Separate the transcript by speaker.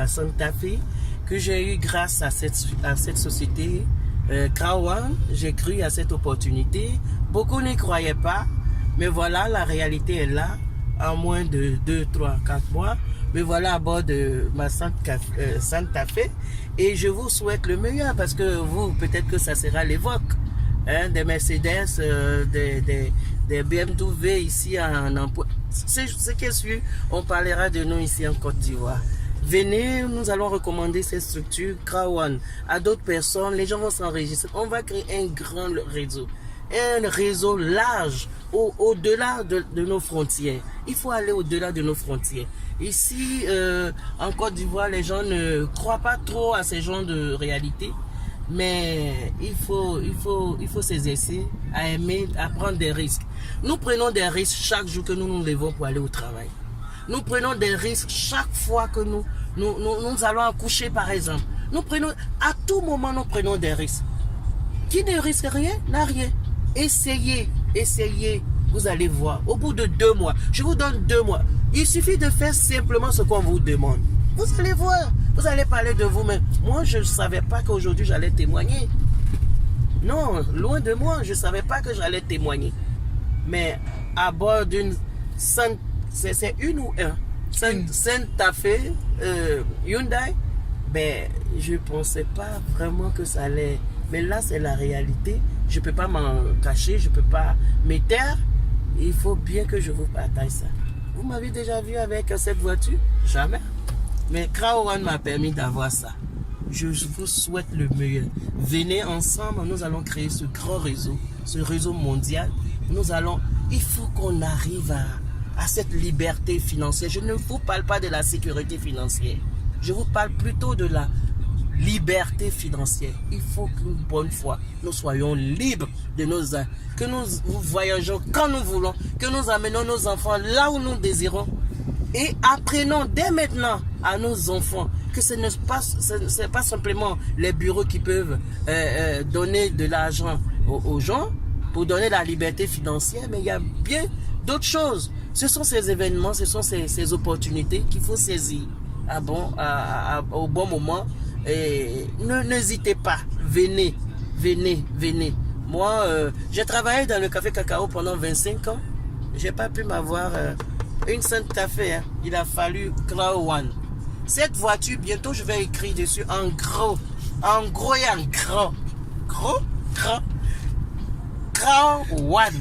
Speaker 1: Santa Fe que j'ai eu grâce à cette société Krawan. J'ai cru à cette opportunité. Beaucoup n'y croyaient pas, mais voilà, la réalité est là. En moins de 2, 3, 4 mois, me voilà à bord de ma Santa Fe et je vous souhaite le meilleur parce que vous, peut-être que ça sera l'évoque. Hein, des Mercedes, des BMW ici en emploi. C'est ce qui est sûr, on parlera de nous ici en Côte d'Ivoire. Venez, nous allons recommander cette structure Krawan à d'autres personnes. Les gens vont s'enregistrer. On va créer un grand réseau. Un réseau large au-delà de nos frontières. Il faut aller au-delà de nos frontières. Ici, en Côte d'Ivoire, les gens ne croient pas trop à ces genres de réalité. Mais il faut s'exercer à aimer, à prendre des risques. Nous prenons des risques chaque jour que nous nous levons pour aller au travail. Nous prenons des risques chaque fois que nous allons accoucher, par exemple. À tout moment, nous prenons des risques. Qui ne risque rien, n'a rien. Essayez, vous allez voir. Au bout de 2 mois, je vous donne 2 mois. Il suffit de faire simplement ce qu'on vous demande. Vous allez voir, vous allez parler de vous-même. Moi, je ne savais pas qu'aujourd'hui j'allais témoigner. Non, loin de moi, je ne savais pas que j'allais témoigner. Mais à bord d'une... C'est une ou un Santa Fe Hyundai. Ben, je ne pensais pas vraiment que ça allait... Mais là, c'est la réalité. Je ne peux pas m'en cacher, je ne peux pas m'étaire. Il faut bien que je vous partage ça. Vous m'avez déjà vu avec cette voiture? Jamais. Mais Krawan m'a permis d'avoir ça. Je vous souhaite le meilleur. Venez ensemble, nous allons créer ce grand réseau, ce réseau mondial. Il faut qu'on arrive à cette liberté financière. Je ne vous parle pas de la sécurité financière. Je vous parle plutôt de la liberté financière. Il faut qu'une bonne fois, nous soyons libres de nos âges, que nous voyageons quand nous voulons, que nous amenons nos enfants là où nous désirons et apprenons dès maintenant à nos enfants que ce n'est pas simplement les bureaux qui peuvent donner de l'argent aux gens pour donner la liberté financière, mais il y a bien d'autres choses. Ce sont ces événements, ce sont ces opportunités qu'il faut saisir au bon moment. Et n'hésitez pas, venez. Moi, j'ai travaillé dans le café cacao pendant 25 ans. J'ai pas pu m'avoir une Santa Fe. Hein. Il a fallu Krawan. Cette voiture, bientôt, je vais écrire dessus en gros et en grand. Krawan.